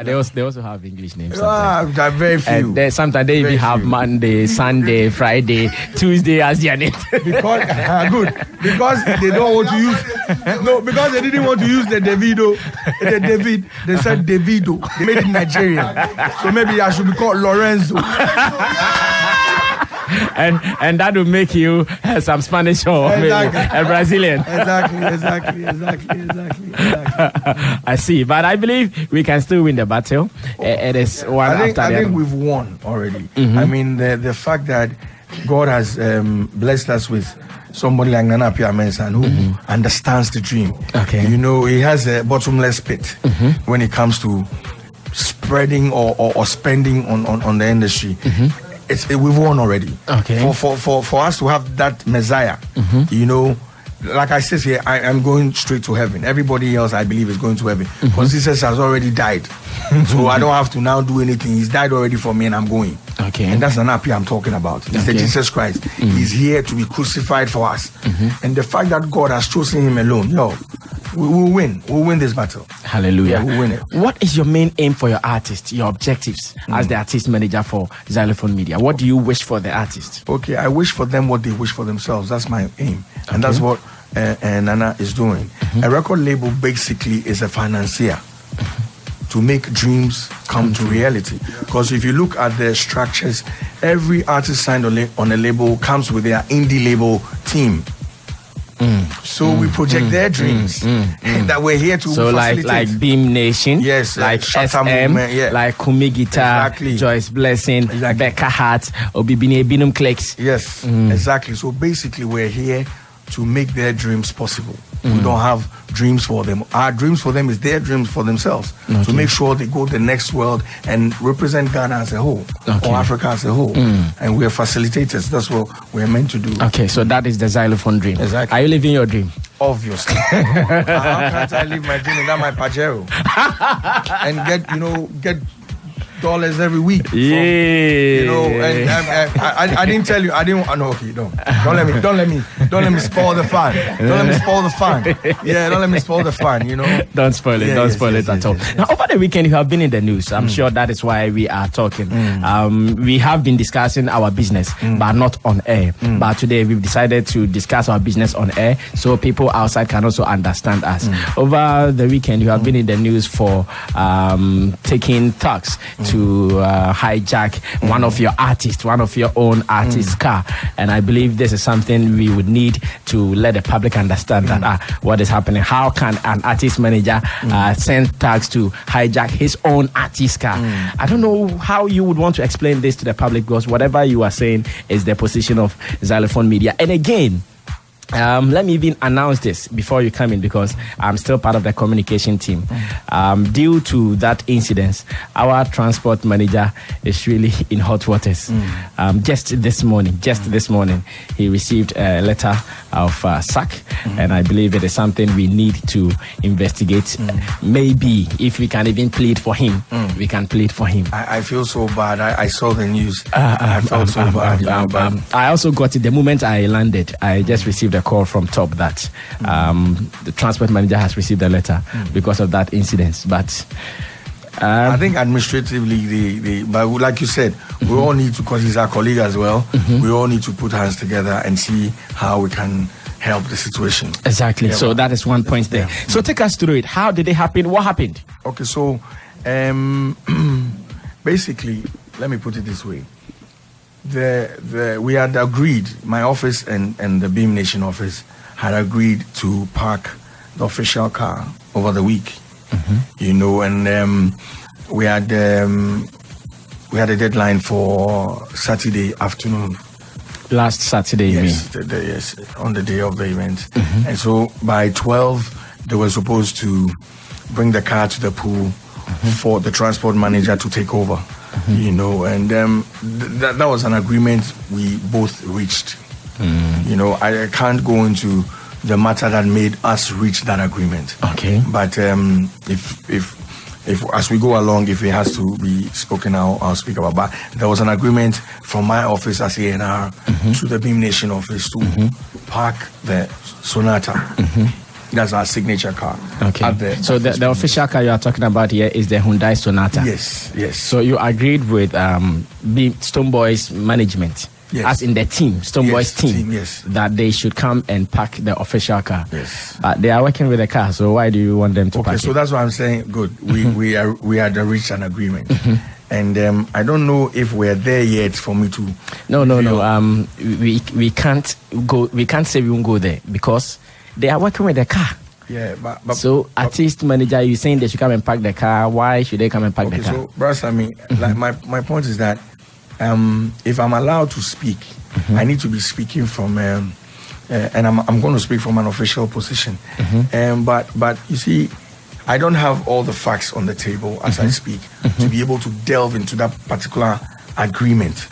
They also have English names. Very few. And sometimes they even have Monday, Sunday, Friday, Tuesday as their name. Because they don't want to use. No, because they didn't want to use the Davido. They said Davido. They made it Nigerian. So maybe I should be called Lorenzo. and that will make you some Spanish or maybe a Brazilian. Exactly. I see, but I believe we can still win the battle. It is one I think we've won already. Mm-hmm. I mean, the fact that God has blessed us with somebody like Nana Pia Mensah who understands the dream. Okay. You know, he has a bottomless pit when it comes to spreading or spending on the industry. We've won already. Okay. For us to have that Messiah, you know, like I said here, I'm going straight to heaven. Everybody else, I believe, is going to heaven. Because Jesus has already died. So I don't have to now do anything. He's died already for me and I'm going. Okay. And that's an happy I'm talking about. It's the Jesus Christ. He's here to be crucified for us. And the fact that God has chosen him alone, we'll win. We'll win this battle. Hallelujah. Yeah, we'll win it. What is your main aim for your artist, your objectives as the artist manager for Xylophone Media? What do you wish for the artist? Okay, I wish for them what they wish for themselves. That's my aim. And that's what Nana is doing. A record label basically is a financier to make dreams come to reality. Because if you look at the structures, every artist signed on a label comes with their indie label team. So we project their dreams that we're here to facilitate. like Beam Nation, yes, like Shatter SM, Movement, like Kumi Guitar, Joyce Blessing, Becca Hart, Obibine Binum Clicks. Yes, exactly. So basically we're here to make their dreams possible. We don't have dreams for them. Our dreams for them is their dreams for themselves. To make sure they go the next world and represent Ghana as a whole, or Africa as a whole. And we're facilitators. That's what we're meant to do. Okay, so that is the Xylophone dream. Exactly. Are you living your dream? Obviously. How can't I live my dream without my Pajero? And get dollars every week. And I didn't tell you. I didn't. No, okay, don't let me spoil the fun. Don't let me spoil the fun. Yeah, don't let me spoil the fun. You know. Don't spoil it. Don't spoil it at all. Now, over the weekend, you have been in the news. I'm sure that is why we are talking. We have been discussing our business, but not on air. But today, we've decided to discuss our business on air, so people outside can also understand us. Over the weekend, you have been in the news for taking thugs to hijack one of your own artists' car, and I believe this is something we would need to let the public understand that what is happening. How can an artist manager send thugs to hijack his own artist car? I don't know how you would want to explain this to the public, because whatever you are saying is the position of Xylophone Media. And again, let me even announce this before you come in, because I'm still part of the communication team. Due to that incident, our transport manager is really in hot waters. Just this morning, he received a letter of sack, and I believe it is something we need to investigate. Maybe if we can even plead for him, we can plead for him. I feel so bad. I saw the news. I felt so bad. I also got it the moment I landed. I just received a call from top that the transport manager has received a letter because of that incident. But I think administratively, but like you said, we all need to, because he's our colleague as well, we all need to put hands together and see how we can help the situation. Exactly. So that is one point there. So take us through it. How did it happen? What happened? Okay, so basically, let me put it this way. We had agreed, my office and the Beam Nation office had agreed to park the official car over the week, and we had a deadline for Saturday afternoon. Last Saturday, you mean? Yes, on the day of the event. And so by 12, they were supposed to bring the car to the pool for the transport manager to take over. And that was an agreement we both reached. I can't go into the matter that made us reach that agreement. Okay. But if as we go along, if it has to be spoken, I'll speak about. But there was an agreement from my office as A&R to the Beam Nation office to park the Sonata That's our signature car. Okay. So the official car you are talking about here is the Hyundai Sonata. Yes. So you agreed with Stonebwoy's management, as in the team, Stonebwoy's team, that they should come and pack the official car. Yes. They are working with the car, so why do you want them to pack it? Okay, so that's what I'm saying. Good. We had reached an agreement. And I don't know if we're there yet for me to. No. We can't go. We can't say we won't go there because they are working with the car. Yeah, but so artist manager, you saying they should come and pack the car? Why should they come and pack the car? So, Bras, I mean, like my point is that if I'm allowed to speak, I need to be speaking from, and I'm going to speak from an official position. But you see, I don't have all the facts on the table as I speak to be able to delve into that particular agreement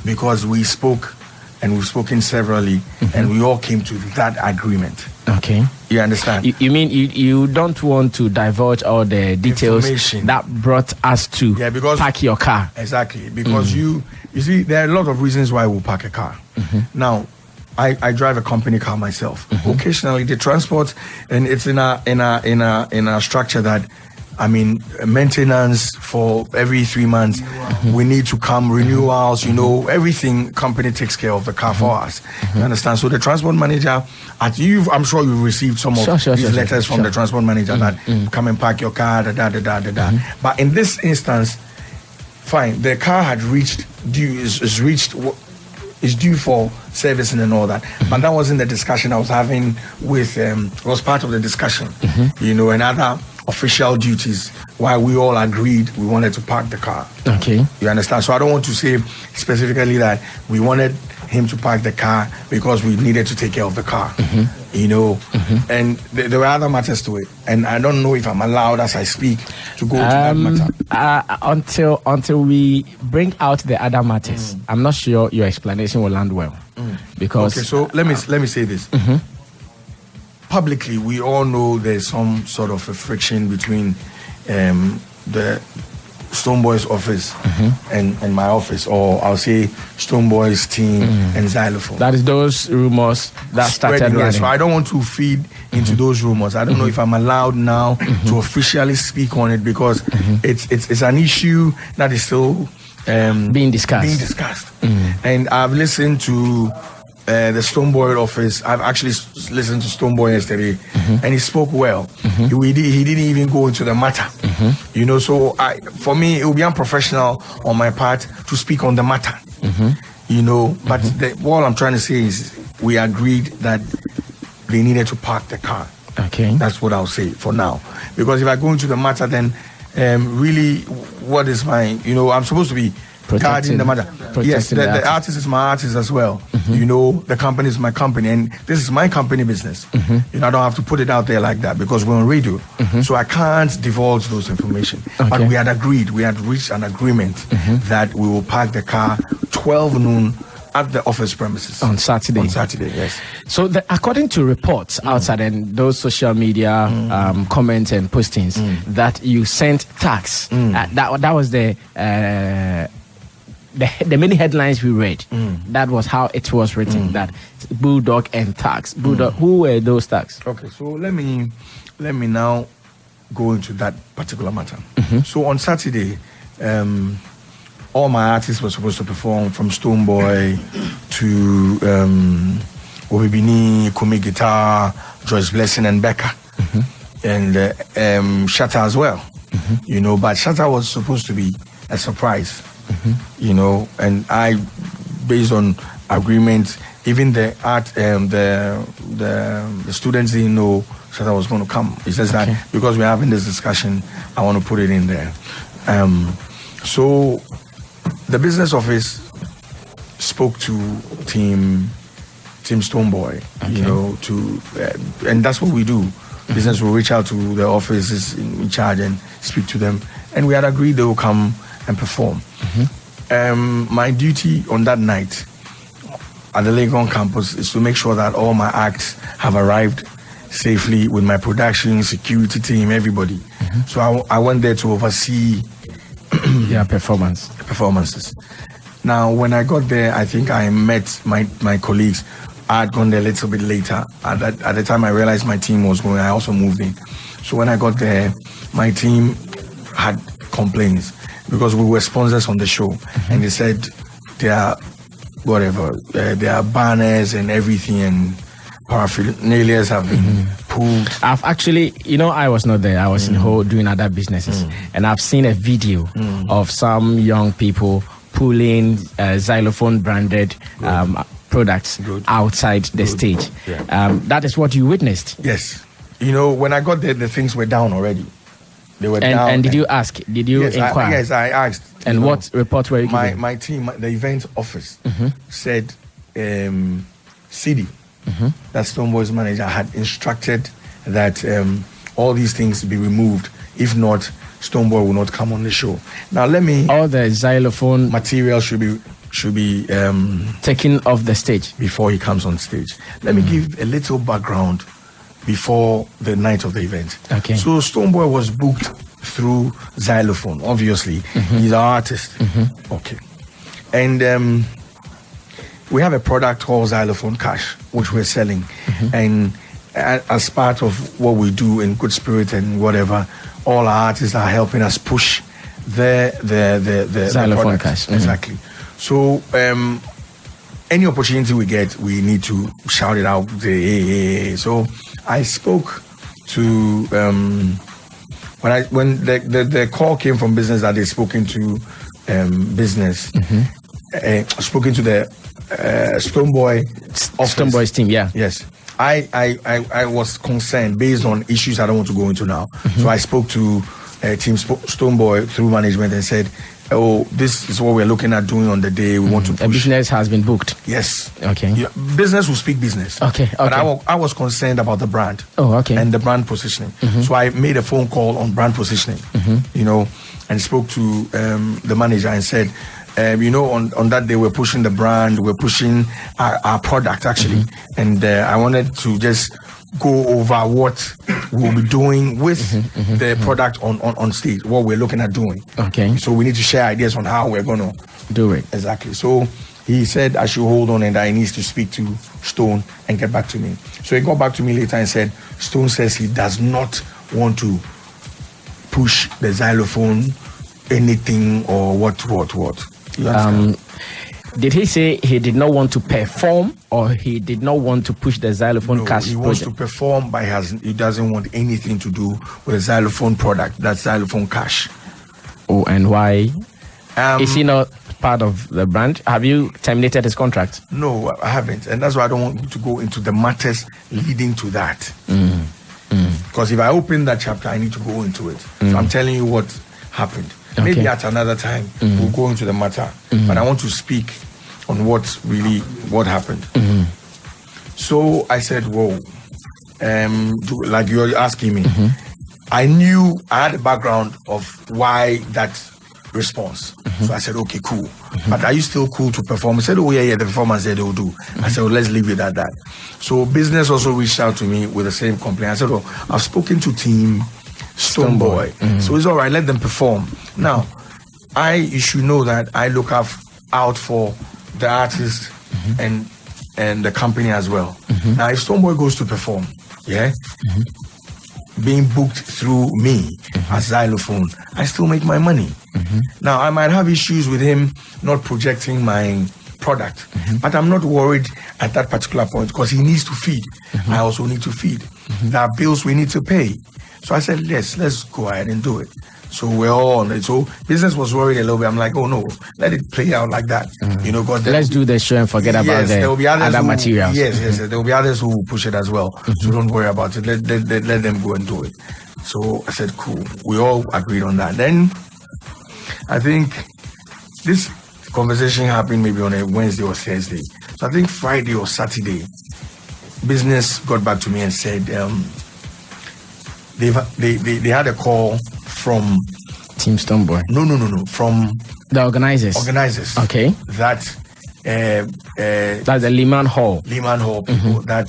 because we spoke and we've spoken severally and we all came to that agreement. Okay. You understand? You mean you don't want to divulge all the details that brought us to pack your car? Exactly. Because you see, there are a lot of reasons why we'll pack a car. Now, I drive a company car myself. Occasionally, the transport, and it's in a structure that, I mean, maintenance for every 3 months. We need to come renewals. Everything company takes care of the car for us. You understand? So the transport manager, I'm sure you've received some of these letters from the transport manager that come and park your car. But in this instance, fine, the car had reached is due for servicing and all that. But that wasn't the discussion I was having with, was part of the discussion, and other official duties why we all agreed we wanted to park the car. Okay. You understand? So I don't want to say specifically that we wanted him to park the car because we needed to take care of the car, and there were other matters to it. And I don't know if I'm allowed as I speak to go to that matter. Until we bring out the other matters, I'm not sure your explanation will land well. Because okay, so let me say this. Publicly, we all know there's some sort of a friction between the Stonebwoy's office and my office, or I'll say Stonebwoy's team and Xylophone. That is those rumors that started running. So I don't want to feed into those rumors. I don't know if I'm allowed now to officially speak on it because it's an issue that is still being discussed. And I've listened to the Stonebwoy office. I've actually listened to Stonebwoy yesterday, and he spoke well. He didn't even go into the matter, So for me, it would be unprofessional on my part to speak on the matter, But all I'm trying to say is we agreed that they needed to park the car. Okay, that's what I'll say for now. Because if I go into the matter, then really, what is my? I'm supposed to be guarding the matter. Yes, the artist is my artist as well. The company is my company, and this is my company business. I don't have to put it out there like that because we're on radio. So I can't divulge those information. But we had agreed, we had reached an agreement that we will park the car 12 noon at the office premises on Saturday. Yes. So, according to reports outside and those social media comments and postings, that you sent tax. That was the many headlines we read. That was how it was written. That Bulldog and tax. Bulldog. Who were those tax? Okay, so let me now go into that particular matter. So on Saturday, all my artists were supposed to perform, from Stonebwoy to Obibini, Kumi Guitar, Joyce Blessing, and Becca, and Shatta as well. But Shatta was supposed to be a surprise. And I, based on agreement, even the art, the students didn't know Shatta was going to come. It's just that because we're having this discussion, I want to put it in there. So the business office spoke to Team Stonebwoy, and that's what we do. Business will reach out to the offices in charge and speak to them, and we had agreed they will come and perform. My duty on that night at the Legon campus is to make sure that all my acts have arrived safely with my production, security team, everybody. So I went there to oversee their performances. Now, when I got there, I think I met my colleagues. I had gone there a little bit later. At the time I realized my team was going, I also moved in. So when I got there, my team had complaints because we were sponsors on the show, and they said there are banners and everything, and paraphernalias have been pulled. I've actually, I was not there. I was in Ho doing other businesses, and I've seen a video of some young people pulling xylophone branded products outside the stage. Yeah. That is what you witnessed. Yes. When I got there, the things were down already. They were down. And did you ask? Did you inquire? Yes, I asked. And what report were you giving? My team, the event office, said CD, that Stonebwoy's manager, had instructed that all these things be removed. If not, Stonebwoy will not come on the show. Now all the xylophone material should be taken off the stage before he comes on stage. Let me give a little background before the night of the event. Okay. So Stonebwoy was booked through xylophone. Obviously, he's an artist. Okay. And we have a product called Xylophone Cash, which we're selling. And as part of what we do in good spirit and whatever, all our artists are helping us push the Xylophone Cash. Exactly. So any opportunity we get, we need to shout it out. So I spoke to when the call came from business that they spoken to business, spoken to the Stonebwoy's team. Yeah. Yes. I was concerned based on issues I don't want to go into now. So I spoke to Team Stonebwoy through management and said, "Oh, this is what we're looking at doing on the day. We want to push." A business has been booked. Yes. Okay. Yeah, business will speak business. Okay. But I was concerned about the brand. Oh, okay. And the brand positioning. So I made a phone call on brand positioning, and spoke to the manager and said, on that day we're pushing the brand, we're pushing our product actually. And I wanted to just go over what we'll be doing with the product on stage, what we're looking at doing. Okay. So we need to share ideas on how we're going to do it. Exactly. So he said I should hold on and I need to speak to Stone and get back to me. So he got back to me later and said, Stone says he does not want to push the xylophone anything or what. You understand? Did he say he did not want to perform, or he did not want to push the xylophone cash? He wants to perform, but he doesn't want anything to do with the xylophone product, that xylophone cash. Oh, and why? Is he not part of the brand? Have you terminated his contract? No, I haven't. And that's why I don't want to go into the matters leading to that. Because if I open that chapter, I need to go into it. So I'm telling you what happened. Okay. Maybe at another time, we'll go into the matter. But I want to speak on what happened. So I said, whoa, like you're asking me, I knew I had a background of why that response. So I said, okay, cool. But are you still cool to perform? I said, oh yeah, the performance said they will do. I said, well, let's leave it at that. So business also reached out to me with the same complaint. I said, oh, I've spoken to Team Stonebwoy. So it's all right, let them perform. Now, you should know that I look out for the artist and the company as well. Now, if Stonebwoy goes to perform, being booked through me as xylophone, I still make my money. Now, I might have issues with him not projecting my product, but I'm not worried at that particular point because he needs to feed. I also need to feed. There are bills we need to pay. So I said, let's go ahead and do it. So we're all on it. So business was worried a little bit. I'm like, oh no, let it play out like that. God, let's do the show and forget about there will be other materials. Yes, there will be others who will push it as well. So don't worry about it. Let them go and do it. So I said, cool. We all agreed on that. Then I think this conversation happened maybe on a Wednesday or Thursday. So I think Friday or Saturday, business got back to me and said, they had a call from Team Stonebwoy. No. From the organizers. Okay. That that's the Lehman Hall people that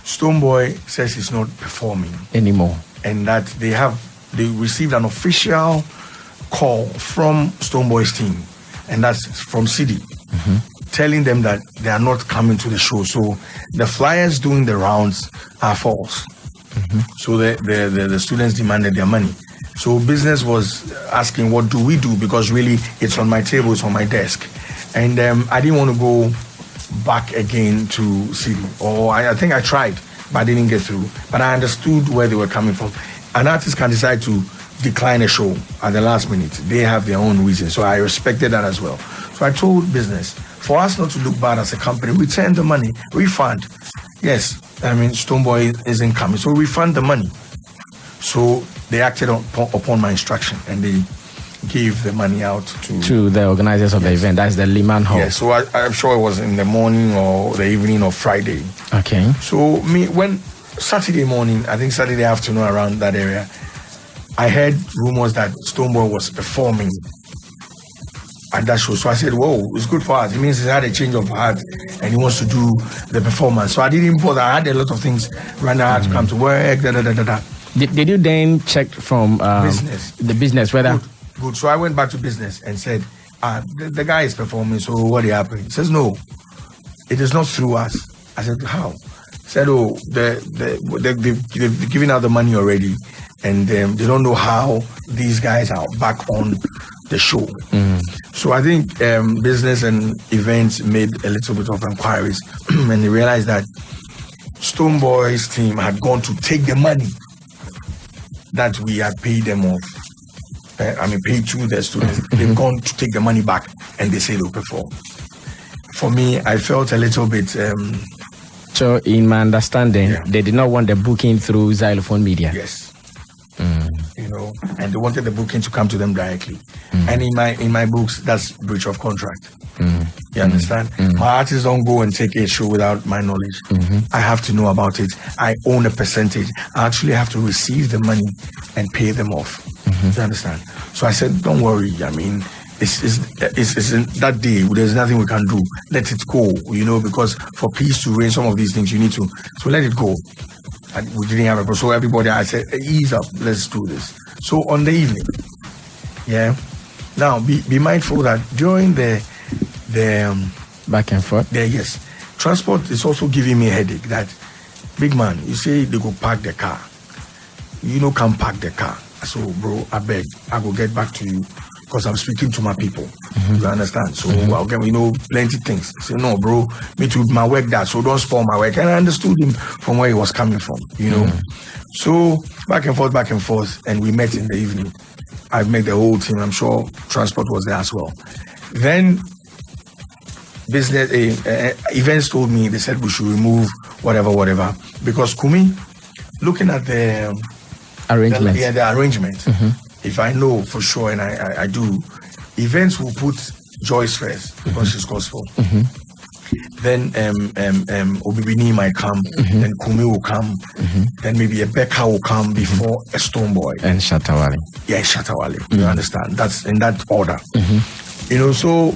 Stonebwoy says he's not performing anymore, and that they received an official call from Stonebwoy's team, and that's from CD. telling them that they are not coming to the show. So the flyers doing the rounds are false. So the students demanded their money. So business was asking, what do we do? Because really, it's on my table, it's on my desk. And I didn't want to go back again to City. Or I think I tried, but I didn't get through. But I understood where they were coming from. An artist can decide to decline a show at the last minute. They have their own reasons. So I respected that as well. So I told business, for us not to look bad as a company, return the money, refund. Yes, I mean, Stonebwoy isn't coming. So refund the money. So they acted upon my instruction and they gave the money out to the organizers of the event. That's the Liman Hall. Yes, so I'm sure it was in the morning or the evening of Friday. Okay. So when Saturday morning, I think Saturday afternoon around that area, I heard rumors that Stonebwoy was performing at that show. So I said, whoa, it's good for us. It means he had a change of heart and he wants to do the performance. So I didn't bother. I had a lot of things right now. I had to come to work, Did you then check from business? The business, whether... Good. So I went back to business and said, the guy is performing, so what happened? He says, no, it is not through us. I said, how? He said, oh, they've given out the money already and they don't know how these guys are back on the show. So I think business and events made a little bit of inquiries and they realized that Stonebwoy's team had gone to take the money that we had paid them off. Paid to the students. They've gone to take the money back and they say they'll perform. For me, I felt a little bit... so in my understanding, they did not want the booking through Xylophone Media. Yes. You know, and they wanted the booking to come to them directly. And in my books, that's breach of contract. You understand? My artists don't go and take a show without my knowledge. I have to know about it. I own a percentage. I actually have to receive the money and pay them off. You understand? So I said, don't worry. I mean, it's in that day. There's nothing we can do. Let it go. You know, because for peace to reign, some of these things you need to. So let it go. And we didn't have a problem. So everybody, I said, ease up. Let's do this. So on the evening, now be mindful that during the back and forth. Yes, transport is also giving me a headache. That big man, you say they go park the car. You know, come park the car. So, bro, I beg, I will get back to you because I'm speaking to my people. You understand? So, I'll get, plenty things. Say, no, bro, me too, my work that, so don't spoil my work. And I understood him from where he was coming from, you know. So, back and forth, and we met in the evening. I've met the whole team. I'm sure transport was there as well. Then, business events told me, they said we should remove whatever. Because Kumi, looking at the arrangement. The arrangement. If I know for sure, and I do, events will put Joyce first because she's gospel. Then Obibini might come. Then Kumi will come. Then maybe a Becca will come before a Stonebwoy. And Shatawale. Yeah, Shatawale. You understand? That's in that order. You know, so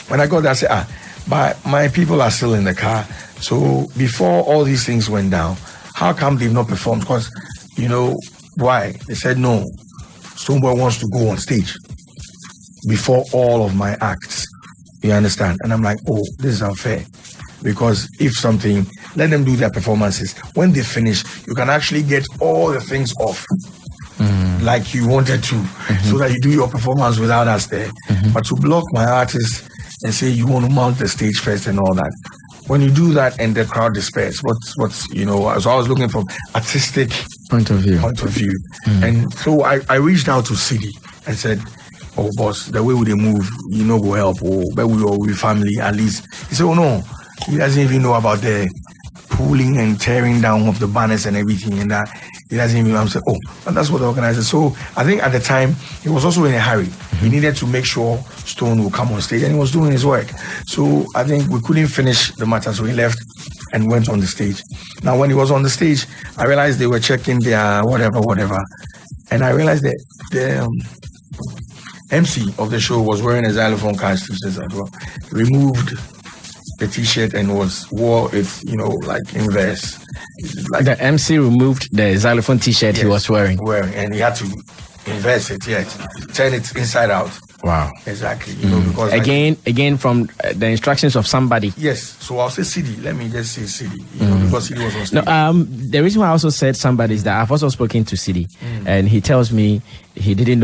when I got there, I said, but my people are still in the car. So before all these things went down, how come they've not performed? Because, you know, why? They said, no, Stonebwoy wants to go on stage before all of my acts. You understand? And I'm like, oh, this is unfair. Because if something, let them do their performances. When they finish, you can actually get all the things off like you wanted to, so that you do your performance without us there. But to block my artists and say you want to mount the stage first and all that, when you do that and the crowd disperses, what's you know, so I was looking from artistic point of view. And so I reached out to City and said, oh boss, the way they move, you know, will help, or but we all with family at least. He said, oh no, he doesn't even know about the pulling and tearing down of the banners and everything and that. He doesn't even know. I'm saying, oh, and that's what the organizer. So I think at the time he was also in a hurry. He needed to make sure Stone would come on stage, and he was doing his work. So I think we couldn't finish the matter, so he left and went on the stage. Now when he was on the stage, I realized they were checking their whatever, and I realized that the MC of the show was wearing a xylophone costume as well. He removed the t-shirt and wore it, you know, like in verse. Like the MC removed the xylophone t-shirt he was wearing. And he had to invest it, turn it inside out. Wow. Exactly. You know, because again from the instructions of somebody. Yes. So I'll say CD. Let me just say CD. You know, because CD was on stage. No, the reason why I also said somebody is that I've also spoken to CD, and he tells me he didn't know